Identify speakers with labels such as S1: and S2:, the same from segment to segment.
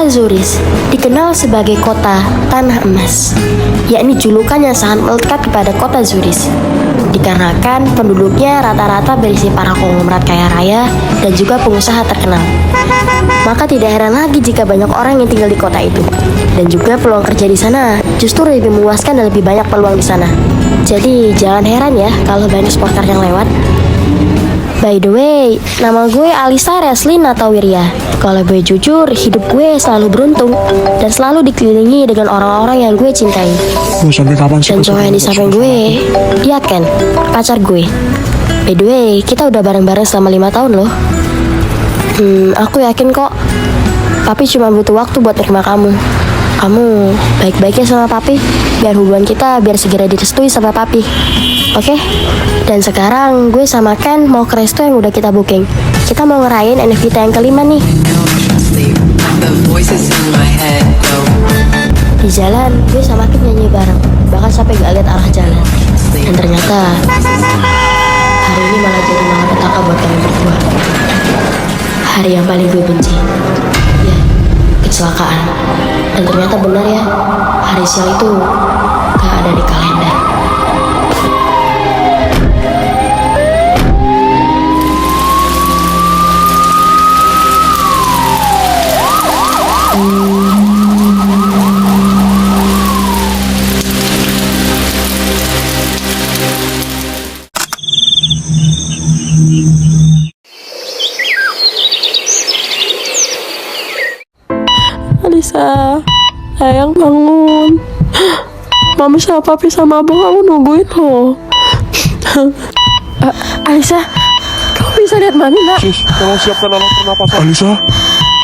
S1: Kota Zurich dikenal sebagai kota tanah emas, yakni julukan yang sangat melekat kepada kota Zurich, dikarenakan penduduknya rata-rata berisi para konglomerat kaya raya dan juga pengusaha terkenal. Maka tidak heran lagi jika banyak orang yang tinggal di kota itu. Dan juga peluang kerja di sana justru lebih memuaskan dan lebih banyak peluang di sana. Jadi jangan heran ya kalau banyak sporter yang lewat. By the way, nama gue Alisa Reslin Natawirya. Kalau gue jujur, hidup gue selalu beruntung dan selalu dikelilingi dengan orang-orang yang gue cintai.
S2: Sampai kapan sih?
S1: Dan cowok yang di samping gue, ya Ken, pacar gue. By the way, kita udah bareng-bareng selama 5 tahun loh. Aku yakin kok, Papi cuma butuh waktu buat terima kamu. Kamu baik-baiknya sama Papi, biar hubungan kita biar segera direstui sama Papi. Oke? Dan sekarang gue sama Ken mau ke resto yang udah kita booking. Kita mau ngerayain NFT kita yang kelima nih. Di jalan, gue sama Ken nyanyi bareng, bahkan sampai gak lihat arah jalan. Dan ternyata hari ini malah jadi malapetaka buat kami berdua. Hari yang paling gue benci, ya, kecelakaan. Dan ternyata benar ya, hari sial itu gak ada di kalender.
S3: Alisa, sayang bangun. Mama sama Papi sama abang kamu nungguin lo. Alisa, kamu bisa lihat Mami nak?
S2: Sis, tolong siapkan alat pernapasan. Alisa,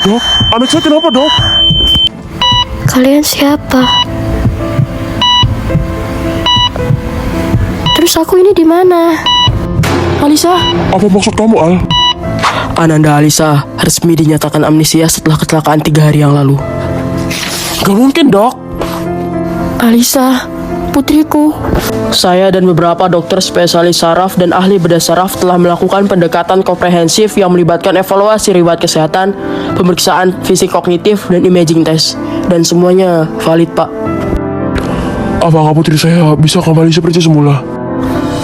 S2: dok, anak saya kenapa dok?
S1: Kalian siapa? Terus aku ini di mana?
S3: Alisa,
S2: Apa maksud kamu Al?
S3: Ananda Alisa resmi dinyatakan amnesia setelah kecelakaan 3 hari yang lalu.
S2: Gak mungkin dok.
S3: Alisa, putriku. Saya dan beberapa dokter spesialis saraf dan ahli bedah saraf telah melakukan pendekatan komprehensif yang melibatkan evaluasi riwayat kesehatan, pemeriksaan fisik kognitif, dan imaging test. Dan semuanya valid, Pak.
S2: Apakah putri saya bisa kembali seperti semula?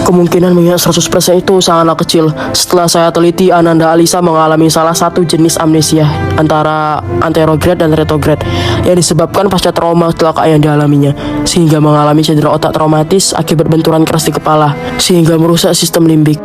S3: Kemungkinan mengingat 100% itu sangatlah kecil. Setelah saya teliti, Ananda Alisa mengalami salah satu jenis amnesia antara anterograde dan retrograde yang disebabkan pasca trauma kecelakaan yang dialaminya, sehingga mengalami cedera otak traumatis akibat benturan keras di kepala, sehingga merusak sistem limbik.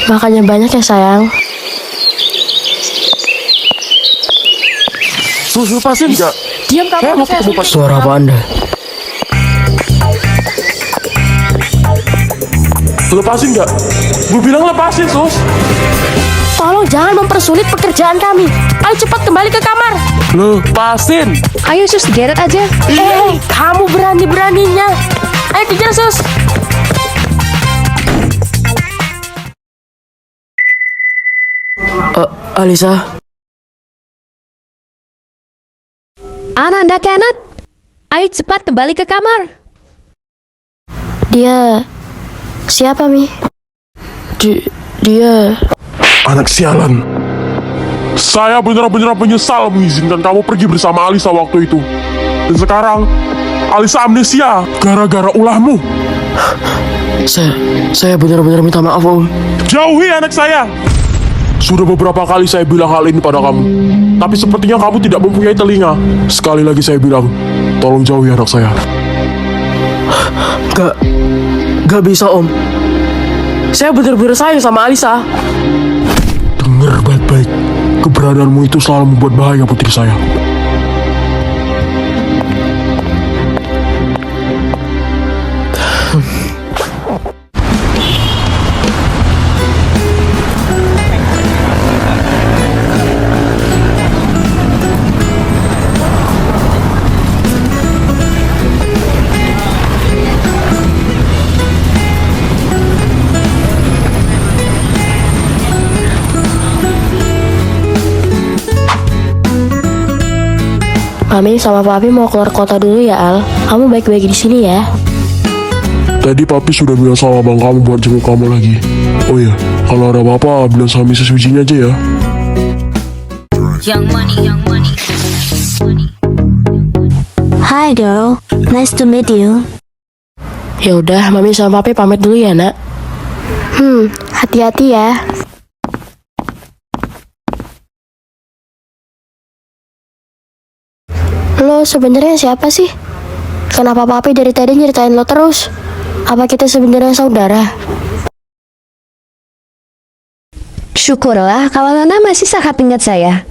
S1: Makannya banyak ya sayang.
S2: Lepasin gak?
S3: Diam kamu,
S2: Saya mau ketemu Pak.
S3: Suara apa Anda?
S2: Lepasin gak? Gue bilang lepasin sus.
S1: Tolong jangan mempersulit pekerjaan kami. Ayo cepat kembali ke kamar.
S2: Lepasin.
S4: Ayo sus, geret aja.
S1: Kamu berani-beraninya. Ayo kejar sus.
S3: Alisa,
S4: Ananda Kenneth, ayo cepat kembali ke kamar.
S1: Dia siapa Mi?
S3: dia...
S2: Anak sialan. Saya benar-benar menyesal mengizinkan kamu pergi bersama Alisa waktu itu. Dan sekarang Alisa amnesia gara-gara ulahmu.
S3: Saya benar-benar minta maaf, Om.
S2: Jauhi anak saya. Sudah beberapa kali saya bilang hal ini pada kamu, tapi sepertinya kamu tidak mempunyai telinga. Sekali lagi saya bilang, tolong jauhi anak saya.
S3: Gak bisa, Om. Saya benar-benar sayang sama Alisa.
S2: Dengar baik-baik, keberadaanmu itu selalu membuat bahaya putri saya.
S1: Mami sama Papi mau keluar kota dulu ya, Al. Kamu baik-baik di sini ya.
S2: Tadi papi sudah bilang sama abang kamu buat jenguk kamu lagi. Oh iya, kalau ada apa-apa bilang sama Mrs. Wijinya aja ya.
S5: Hi girl, nice to meet you.
S3: Ya udah, Mami sama Papi pamit dulu ya, Nak.
S1: Hati-hati ya. Lo sebenarnya siapa sih? Kenapa Papi dari tadi nyeritain lo terus? Apa kita sebenarnya saudara?
S4: Syukurlah kalau Nona masih sangat ingat saya.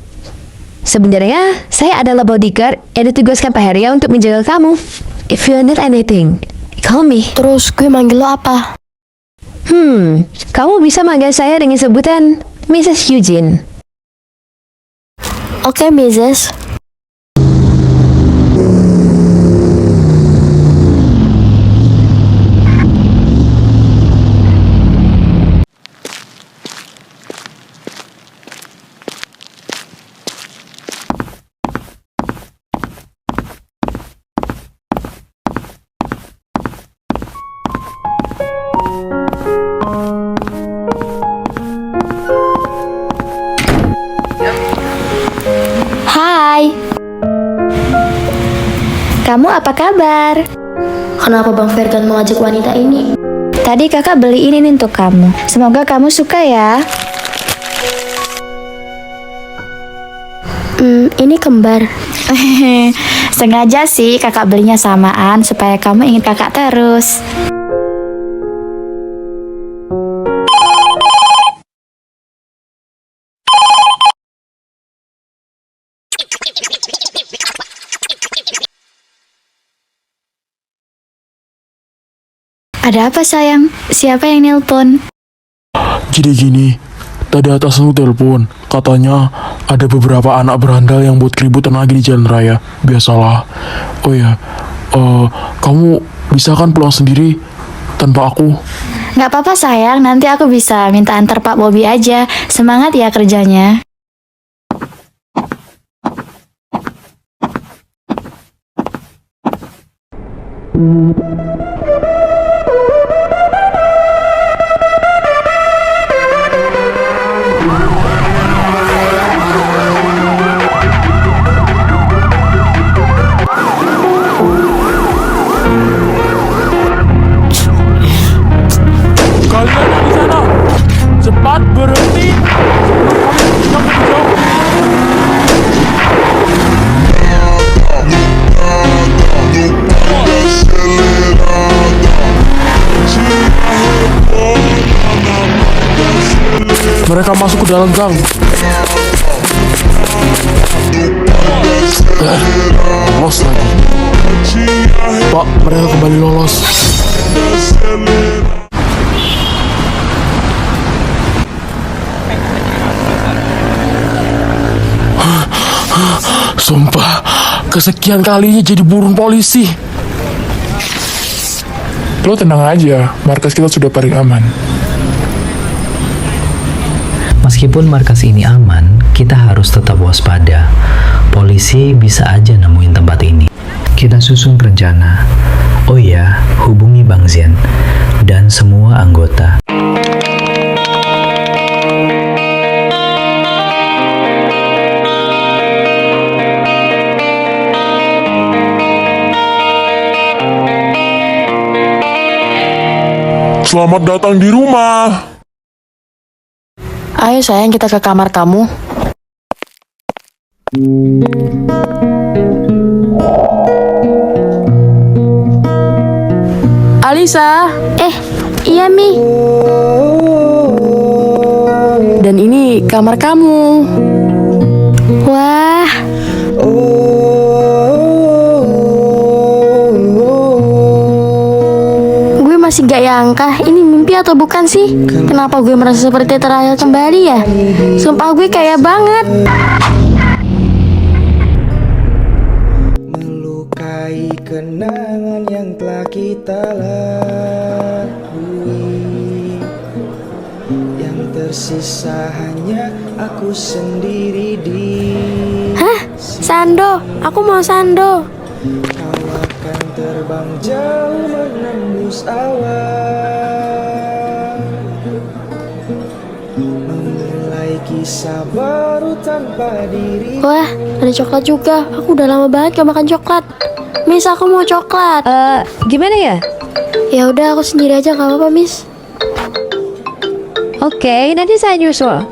S4: Sebenarnya, saya adalah bodyguard yang ditugaskan Pak Heria untuk menjaga kamu. If you need anything, call me.
S1: Terus gue manggil lo apa?
S4: Kamu bisa manggil saya dengan sebutan Mrs. Eugene.
S1: Oke, Mrs. Hai. Kamu apa kabar? Kenapa Bang Fergan mengajak wanita ini?
S5: Tadi kakak beli ini nih untuk kamu. Semoga kamu suka ya.
S1: Ini kembar.
S5: Sengaja sih kakak belinya samaan supaya kamu ingin kakak terus. Ada apa sayang? Siapa yang nelpon?
S2: Jadi gini, tadi atasmu telepon, katanya ada beberapa anak berandal yang buat keributan lagi di jalan raya. Biasalah. Oh ya, kamu bisa kan pulang sendiri tanpa aku?
S5: Gak apa-apa sayang, nanti aku bisa minta antar Pak Bobby aja. Semangat ya kerjanya.
S2: Kalian di sana, cepat berhenti. Sebelum kami menjauh. Mereka masuk ke dalam gang. Lolos lagi. Pak, mereka kembali lolos. Sumpah, kesekian kalinya jadi burung polisi.
S6: Lo tenang aja, markas kita sudah paling aman.
S7: Meskipun markas ini aman, kita harus tetap waspada. Polisi bisa aja nemuin tempat ini. Kita susun rencana. Oh iya, hubungi Bang Zen dan semua anggota.
S2: Selamat datang di rumah.
S3: Ayo sayang, kita ke kamar kamu. Alisa.
S1: Iya Mi.
S3: Dan ini kamar kamu.
S1: Wah, gue masih gak nyangka ini mimpi atau bukan sih? Kenapa gue merasa seperti terlahir kembali ya? Sumpah gue kaya banget.
S8: Melukai kenangan yang telah kita lalui, yang tersisa hanya aku sendiri di.
S1: Hah? Sando, aku mau sando.
S8: Kau akan terbang jauh menembus awan, memulai kisah baru tanpa diri.
S1: Wah, ada coklat juga. Aku udah lama banget gak makan coklat. Miss, aku mau coklat.
S4: Gimana ya?
S1: Ya udah, aku sendiri aja gak apa-apa, Miss.
S4: Oke, nanti saya nyusul.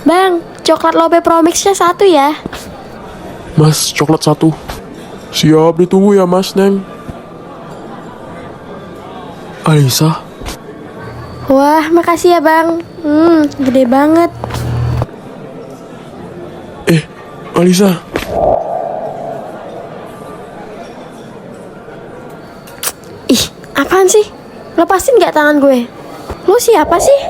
S1: Bang, coklat Lope Pro Mix-nya 1 ya.
S2: Mas, coklat 1. Siap, ditunggu ya mas, Neng. Alisa,
S1: Wah, makasih ya bang. Gede banget.
S2: Alisa.
S1: Ih, apaan sih? Lepasin gak tangan gue? Lu siapa sih?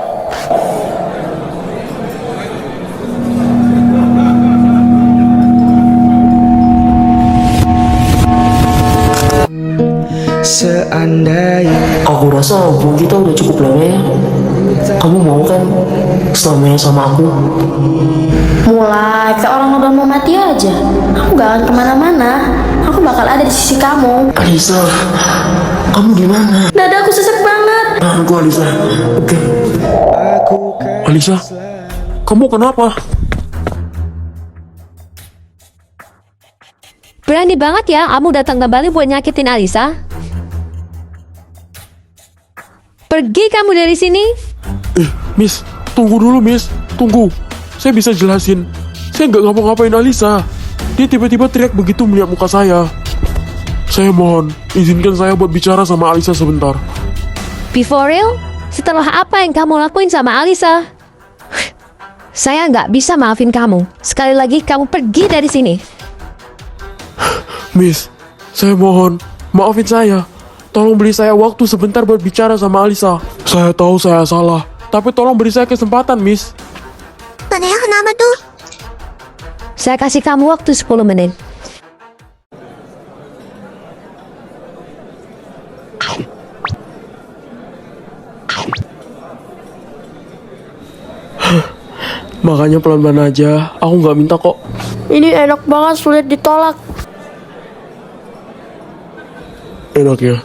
S8: Seandainya
S3: Aku rasa hubungan kita udah cukup lama ya. Kamu mau kan selamanya sama aku?
S1: Mulai kayak orang udah mau mati aja. Aku gak akan kemana-mana. Aku bakal ada di sisi kamu.
S3: Alisa, kamu gimana?
S1: Dadaku sesek banget.
S3: Aku Alisa. Oke.
S8: aku kan
S2: Alisa, kamu kenapa?
S4: Berani banget ya kamu datang kembali buat nyakitin Alisa. Pergi kamu dari sini.
S2: Miss, tunggu dulu miss, tunggu. Saya bisa jelasin. Saya nggak ngapa-ngapain Alisa. Dia tiba-tiba teriak begitu melihat muka saya. Saya mohon, izinkan saya buat bicara sama Alisa sebentar.
S4: Before real? Setelah apa yang kamu lakuin sama Alisa? Saya nggak bisa maafin kamu. Sekali lagi kamu pergi dari sini.
S2: Miss, saya mohon, maafin saya. Tolong beri saya waktu sebentar buat bicara sama Alisa. Saya tahu saya salah, tapi tolong beri saya kesempatan, Miss.
S4: Saya kasih kamu waktu 10 menit.
S2: Makanya pelan-pelan aja, aku nggak minta kok.
S1: Ini enak banget, sulit ditolak.
S2: Enak ya?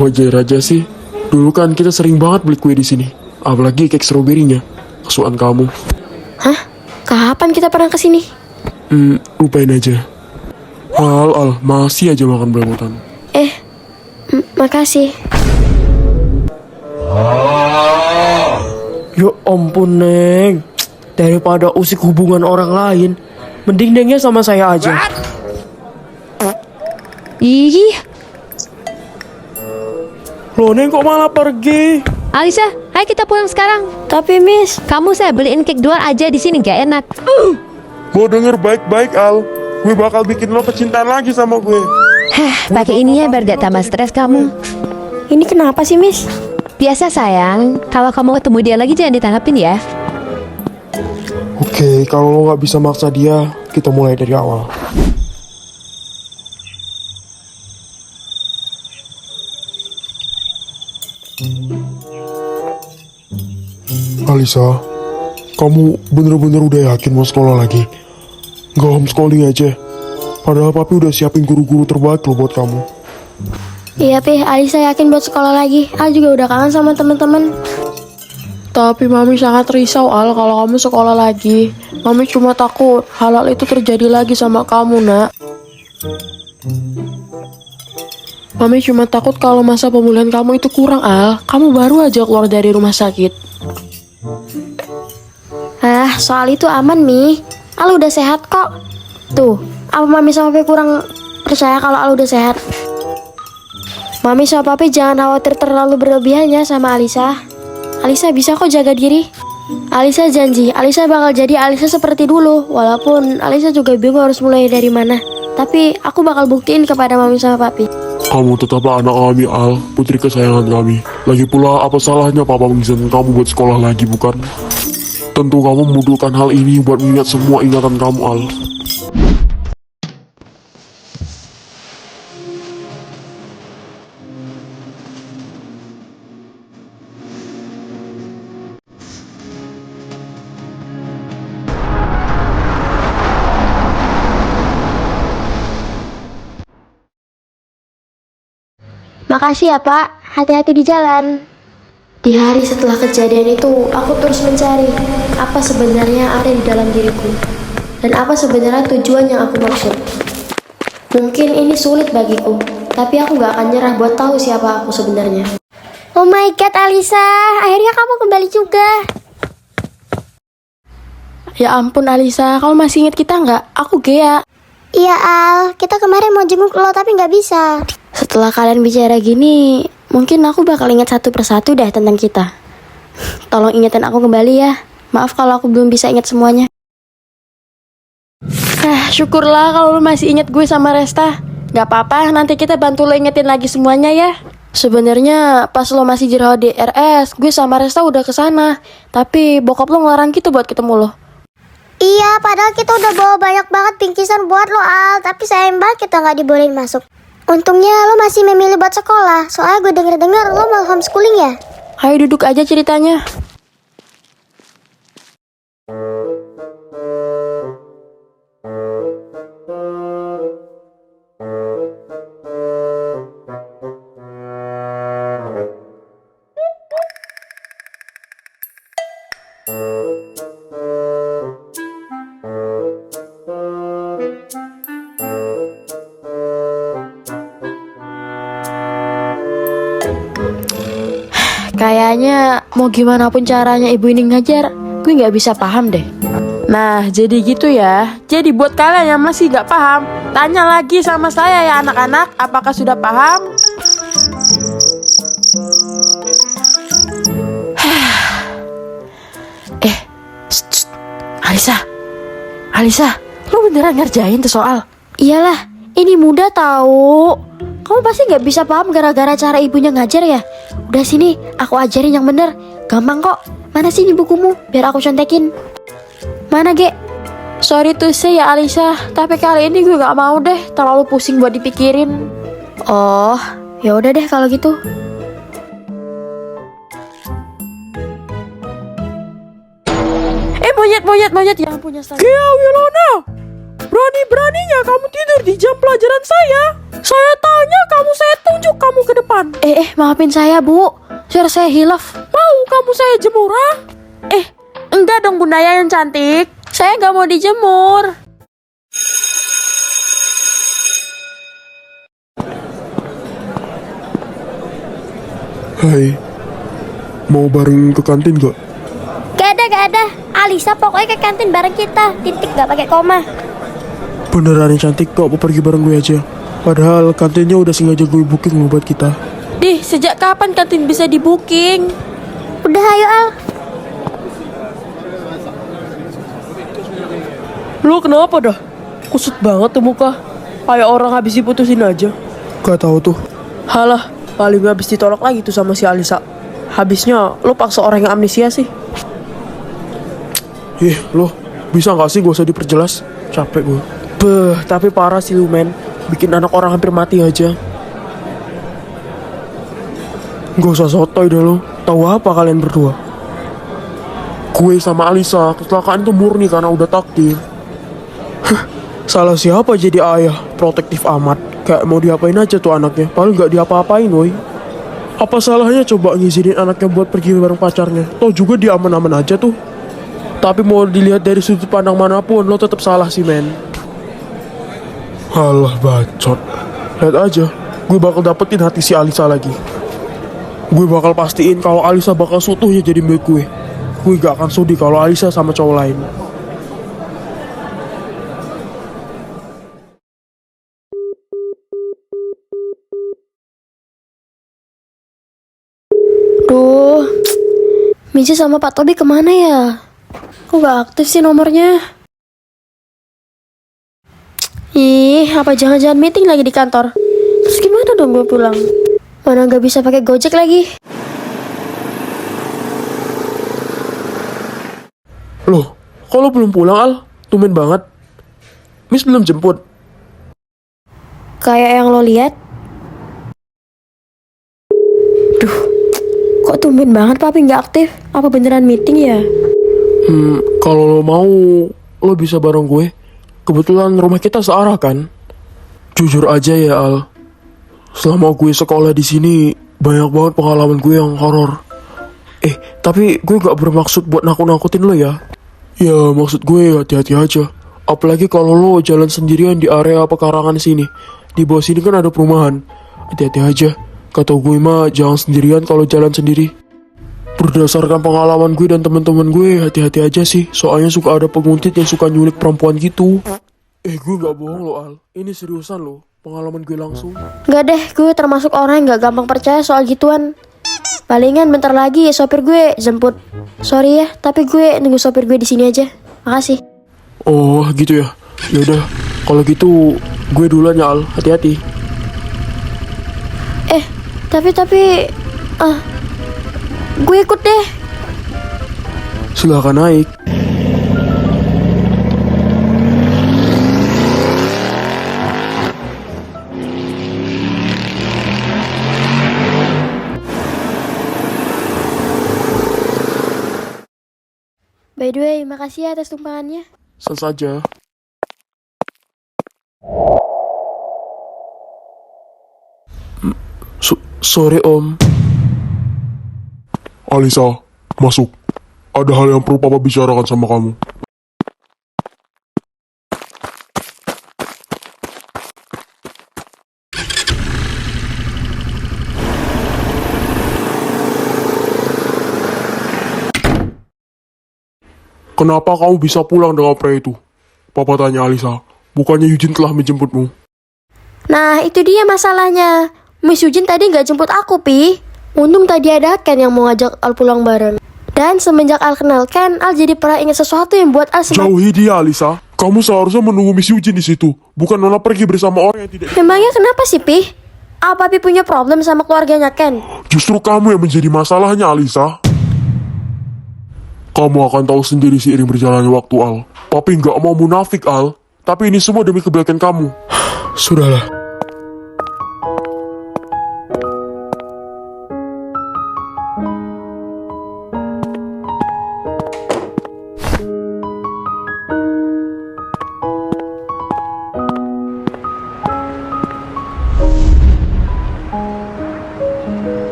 S2: Wajar aja sih. Dulu kan kita sering banget beli kue di sini. Apalagi kek stroberinya. Kesukaan kamu.
S1: Hah? Kapan kita pernah kesini?
S2: Lupain aja. Al, masih aja makan berebutan.
S1: Makasih.
S3: Ya ampun Neng. Daripada usik hubungan orang lain, mending Nengnya sama saya aja.
S4: Ih,
S3: Loh Neng kok malah pergi?
S4: Alisa, ayo kita pulang sekarang.
S1: Tapi Miss,
S4: Kamu saya beliin cake 2 aja di sini gak enak.
S2: Gue denger baik-baik, Al. Gue bakal bikin lo kecintaan lagi sama gue.
S4: Hah, pakai ini ya biar gak tambah stres kamu.
S1: ini kenapa sih Miss?
S4: Biasa sayang, kalau kamu ketemu dia lagi jangan ditanggapin ya.
S2: Oke, kalau lo nggak bisa maksa dia, kita mulai dari awal. Alisa, kamu bener-bener udah yakin mau sekolah lagi? Nggak homeschooling aja. Padahal papi udah siapin guru-guru terbaik lo buat kamu.
S1: Iya Pi, Alisa yakin buat sekolah lagi. Al juga udah kangen sama teman-teman.
S3: Tapi Mami sangat risau Al kalau kamu sekolah lagi. Mami cuma takut hal itu terjadi lagi sama kamu nak. Mami cuma takut kalau masa pemulihan kamu itu kurang Al. Kamu baru aja keluar dari rumah sakit.
S1: Soal itu aman Mi. Al udah sehat kok. Tuh, apa Mami sama Papi kurang percaya kalau Al udah sehat? Mami sama Papi jangan khawatir terlalu berlebihan ya sama Alisa. Alisa bisa kok jaga diri. Alisa janji, Alisa bakal jadi Alisa seperti dulu. Walaupun Alisa juga bingung harus mulai dari mana. Tapi aku bakal buktiin kepada Mami sama Papi.
S2: Kamu tetaplah anak kami, Al. Putri kesayangan kami. Lagi pula, apa salahnya papa mengizinkan kamu buat sekolah lagi, bukan? Tentu kamu membutuhkan hal ini buat mengingat semua ingatan kamu, Al.
S1: Makasih ya Pak, hati-hati di jalan. Di hari setelah kejadian itu, aku terus mencari apa sebenarnya ada di dalam diriku. Dan apa sebenarnya tujuan yang aku maksud. Mungkin ini sulit bagiku, tapi aku gak akan nyerah buat tahu siapa aku sebenarnya.
S9: Oh my god Alisa, akhirnya kamu kembali juga.
S3: Ya ampun Alisa, kamu masih ingat kita nggak? Aku Gea.
S9: Iya Al, kita kemarin mau jenguk lo tapi nggak bisa.
S1: Setelah kalian bicara gini, mungkin aku bakal ingat satu persatu deh tentang kita. Tolong ingetin aku kembali ya. Maaf kalau aku belum bisa ingat semuanya.
S3: Syukurlah kalau lu masih ingat gue sama Resta. Gak apa-apa, nanti kita bantu lo ingetin lagi semuanya ya. Sebenarnya pas lo masih dirawat di RS, gue sama Resta udah kesana. Tapi bokap lo ngelarang gitu buat ketemu lo.
S9: Iya, padahal kita udah bawa banyak banget bingkisan buat lo Al, tapi sayang banget kita nggak dibolehin masuk. Untungnya lo masih memilih buat sekolah, soalnya gue denger-denger lo mau homeschooling ya.
S3: Ayo duduk aja ceritanya. Kayaknya mau gimana pun caranya ibu ini ngajar, gue nggak bisa paham deh. Nah, jadi gitu ya. Jadi buat kalian yang masih nggak paham, tanya lagi sama saya ya anak-anak, apakah sudah paham? Shh. Alisa, lu beneran ngerjain tuh soal?
S1: Iyalah, ini mudah tahu. Kamu pasti nggak bisa paham gara-gara cara ibunya ngajar ya. Udah sini, aku ajarin yang bener. Gampang kok. Mana sih ini bukumu? Biar aku contekin. Mana, Ge?
S3: Sorry tuh ya Alisa, tapi kali ini gue gak mau deh, terlalu pusing buat dipikirin.
S1: Oh, ya udah deh kalau gitu.
S3: Monyet yang punya saya. Gea Wilona, berani-beraninya kamu tidur di jam pelajaran saya. Saya tanya kamu, saya tunjuk kamu ke depan.
S1: Maafin saya, Bu. Suara saya hilaf.
S3: Mau kamu saya jemur, ah? Enggak dong Bunda yang cantik. Saya gak mau dijemur.
S2: Hai, mau bareng ke kantin gak?
S9: Gak ada. Alisa pokoknya ke kantin bareng kita. Titik gak pakai koma.
S2: Beneran yang cantik kok, mau pergi bareng gue aja. Padahal kantinnya udah sengaja gue booking loh buat kita.
S3: Dih, sejak kapan kantin bisa di booking?
S9: Udah ayo Al.
S3: Lu kenapa dah? Kusut banget tuh muka. Kayak orang habis diputusin aja.
S2: Gak tahu tuh.
S3: Halah, paling habis ditolak lagi tuh sama si Alisa. Habisnya lu paksa orang yang amnesia sih.
S2: Lo bisa gak sih gak usah diperjelas? Capek gue.
S3: Tapi parah sih lu men. Bikin anak orang hampir mati aja.
S2: Gak usah sotoy deh lo. Tahu apa kalian berdua? Gue sama Alisa kecelakaan itu murni karena udah takdir. Salah siapa jadi ayah protektif amat? Kayak mau diapain aja tuh anaknya. Paling gak diapa-apain woy. Apa salahnya coba ngizinin anaknya buat pergi bareng pacarnya? Toh juga dia aman-aman aja tuh. Tapi mau dilihat dari sudut pandang manapun, lo tetap salah sih men. Halah bacot. Lihat aja, gue bakal dapetin hati si Alisa lagi. Gue bakal pastiin kalau Alisa bakal seutuhnya jadi milik gue. Gue gak akan sudi kalau Alisa sama cowok lain.
S1: Duh, Mici sama Pak Tobi kemana ya? Kok gak aktif sih nomornya? Ih, apa jangan-jangan meeting lagi di kantor? Terus gimana dong gue pulang? Mana gak bisa pakai Gojek lagi?
S2: Loh, kok lo belum pulang Al? Tumben banget. Miss belum jemput.
S1: Kayak yang lo lihat. Duh, kok tumben banget papi gak aktif? Apa beneran meeting ya?
S2: Kalau lo mau, lo bisa bareng gue. Kebetulan rumah kita searah kan. Jujur aja ya Al, selama gue sekolah di sini banyak banget pengalaman gue yang horor. Tapi gue gak bermaksud buat nakut-nakutin lo ya. Ya, maksud gue hati-hati aja. Apalagi kalau lo jalan sendirian di area pekarangan sini. Di bawah sini kan ada perumahan. Hati-hati aja. Kata gue mah jangan sendirian kalau jalan sendiri. Berdasarkan pengalaman gue dan teman-teman gue, hati-hati aja sih. Soalnya suka ada penguntit yang suka nyulik perempuan gitu. Gue gak bohong lo Al. Ini seriusan lo. Pengalaman gue langsung.
S1: Nggak deh, gue termasuk orang yang gak gampang percaya soal gituan. Palingan bentar lagi sopir gue jemput. Sorry ya, tapi gue nunggu sopir gue di sini aja. Makasih.
S2: Oh gitu ya. Yaudah, kalau gitu gue duluan ya Al. Hati-hati.
S1: Tapi gue ikut deh.
S2: Silahkan naik.
S1: By the way, makasih ya atas tumpangannya.
S2: Saja. Sorry Om.
S10: Alisa, masuk. Ada hal yang perlu Papa bicarakan sama kamu. Kenapa kamu bisa pulang dengan pria itu? Papa tanya Alisa. Bukannya Eugene telah menjemputmu?
S1: Nah, itu dia masalahnya. Miss Eugene tadi nggak jemput aku, Pi. Untung tadi ada Ken yang mau ngajak Al pulang bareng. Dan semenjak Al kenal Ken, Al jadi pernah ingat sesuatu yang buat Al
S10: Jauhi dia, Alisa. Kamu seharusnya menunggu Miss Eugene di situ, bukan nona pergi bersama orang yang tidak.
S1: Memangnya kenapa sih, Pi? Apa Pi punya problem sama keluarganya Ken?
S10: Justru kamu yang menjadi masalahnya, Alisa. Kamu akan tahu sendiri seiring berjalannya waktu, Al. Papi nggak mau munafik, Al. Tapi ini semua demi kebaikan kamu.
S2: Sudahlah.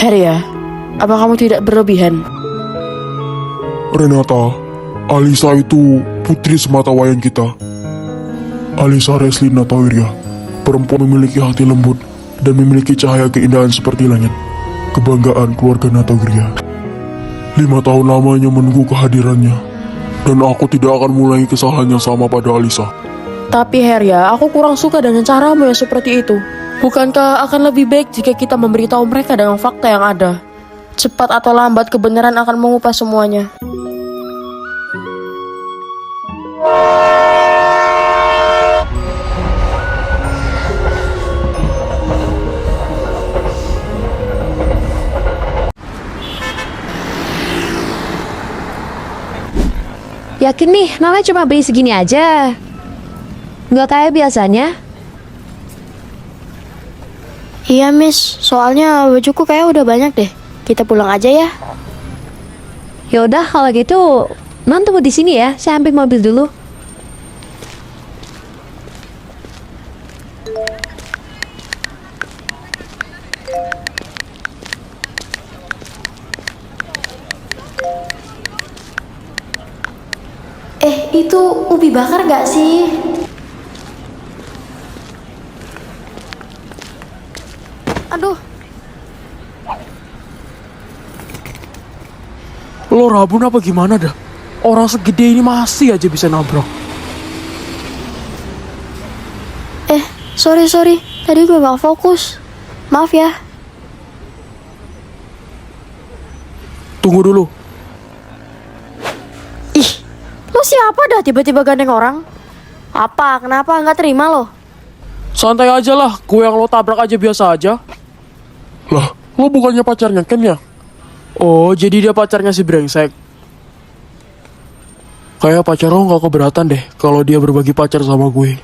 S3: Heria, apa kamu tidak berlebihan?
S10: Renata, Alisa itu putri semata wayang kita. Alisa Reslina Tawiria, perempuan memiliki hati lembut dan memiliki cahaya keindahan seperti langit. Kebanggaan keluarga Natawiria. 5 tahun lamanya menunggu kehadirannya, dan aku tidak akan mengulangi kesalahan yang sama pada Alisa.
S3: Tapi Heria, aku kurang suka dengan caramu yang seperti itu. Bukankah akan lebih baik jika kita memberitahu mereka dengan fakta yang ada? Cepat atau lambat kebenaran akan mengubah semuanya.
S4: Yakin nih, Mama cuma beli segini aja. Nggak kayak biasanya.
S1: Iya, Miss. Soalnya bajuku kayak udah banyak deh. Kita pulang aja ya.
S4: Ya udah kalau gitu, Non tunggu di sini ya. Saya ambil mobil dulu.
S1: Itu ubi bakar gak sih? Aduh.
S2: Lo rabun apa gimana dah? Orang segede ini masih aja bisa nabrak.
S1: Sorry. Tadi gue gak fokus. Maaf ya.
S2: Tunggu dulu.
S1: Lo siapa dah tiba-tiba gandeng orang? Apa? Kenapa nggak terima lo?
S2: Santai aja lah, gue yang lo tabrak aja biasa aja.
S10: Lah, lo bukannya pacarnya Ken ya?
S2: Oh, jadi dia pacarnya si brengsek. Kayak pacar lo gak keberatan deh kalau dia berbagi pacar sama gue.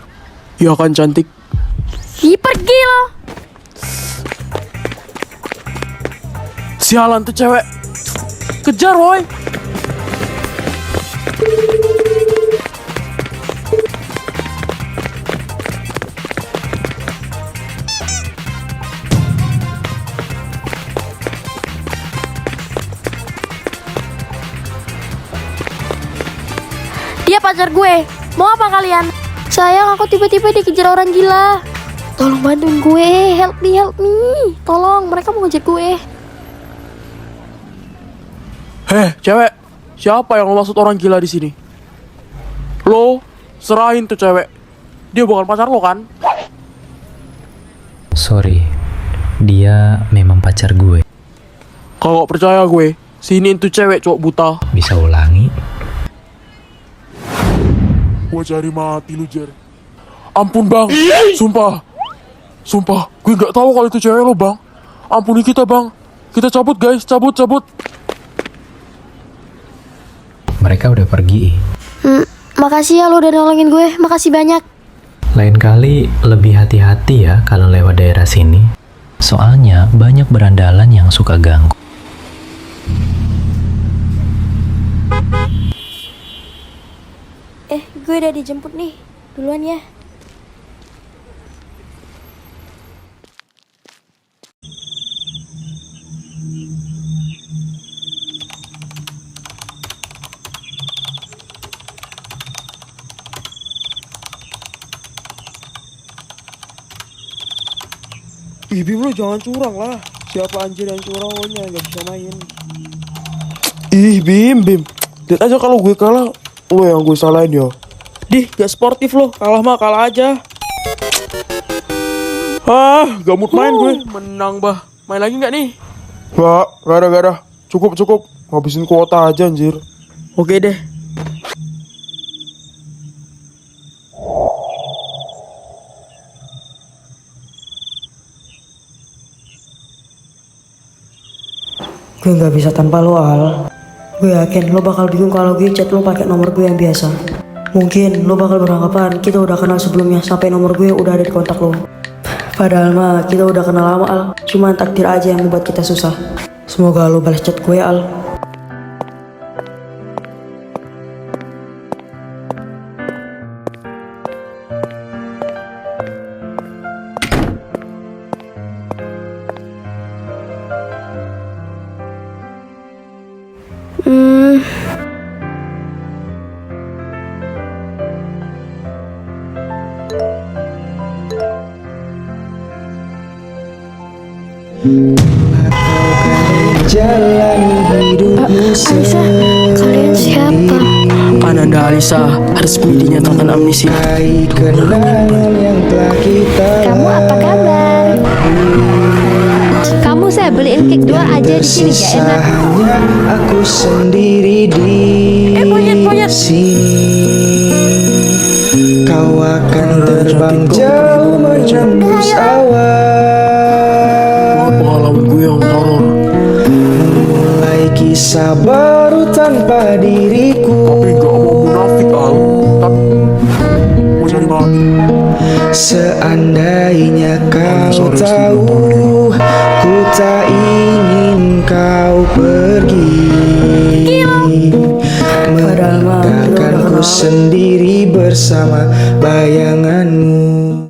S2: Ya kan cantik?
S1: Pergi lo.
S3: Sialan tuh cewek. Kejar woi.
S1: Dia pacar gue. Mau apa kalian? Sayang, aku tiba-tiba dikejar orang gila. Tolong bantuin gue. Help me, help me. Tolong, mereka mau ngejar gue.
S3: Heh, cewek. Siapa yang lo maksud orang gila di sini? Lo serahin tuh cewek. Dia bukan pacar lo kan?
S7: Sorry, dia memang pacar gue.
S3: Kalau gak percaya gue, siniin tuh cewek cowok buta.
S7: Bisa ulangi?
S10: Gua cari mati lu, Jer.
S3: Ampun bang, sumpah, gue nggak tahu kalau itu cewek lo bang. Ampuni kita bang, kita cabut guys, cabut.
S7: Mereka udah pergi.
S1: Makasih ya lo udah nolongin gue. Makasih banyak.
S7: Lain kali lebih hati-hati ya kalau lewat daerah sini. Soalnya banyak berandalan yang suka ganggu.
S1: Gue udah dijemput nih. Duluan ya.
S3: Ih Bim, lo jangan curang lah. Siapa anjir yang curang, lo nya gak bisa main. Ih Bim, lihat aja kalau gue kalah, lo yang gue salahin ya. Dih, gak sportif lo, kalah mah kalah aja. Gak mood main gue. Menang bah, main lagi gak nih?
S10: Gak ada. Cukup. Habisin kuota aja anjir.
S3: Oke deh.
S8: Gue nggak bisa tanpa lo, Al. Gue yakin lo bakal bingung kalau gue chat lo pakai nomor gue yang biasa. Mungkin lo bakal beranggapan kita udah kenal sebelumnya sampai nomor gue udah ada di kontak lo. Padahal mah kita udah kenal lama, Al. Cuman takdir aja yang membuat kita susah. Semoga lo balas chat gue, Al.
S1: Alisa, kalian siapa?
S3: Ananda Alisa resmi dinyatakan amnesia.
S1: Kamu apa kabar?
S4: Kamu saya beliin cake 2 aja di sini gak enak.
S8: Aku sendiri di sini. Kau akan terbang jauh menembus awan.
S3: Pengalaman gue yang horor.
S8: Mulai kisah baru tanpa diriku.
S10: Tapi gak mau munafik, Al. Tapi mau cari mati.
S8: Seandainya kau tahu, ku tak ingin kau pergi. Meninggalkanku sendiri bersama bayangan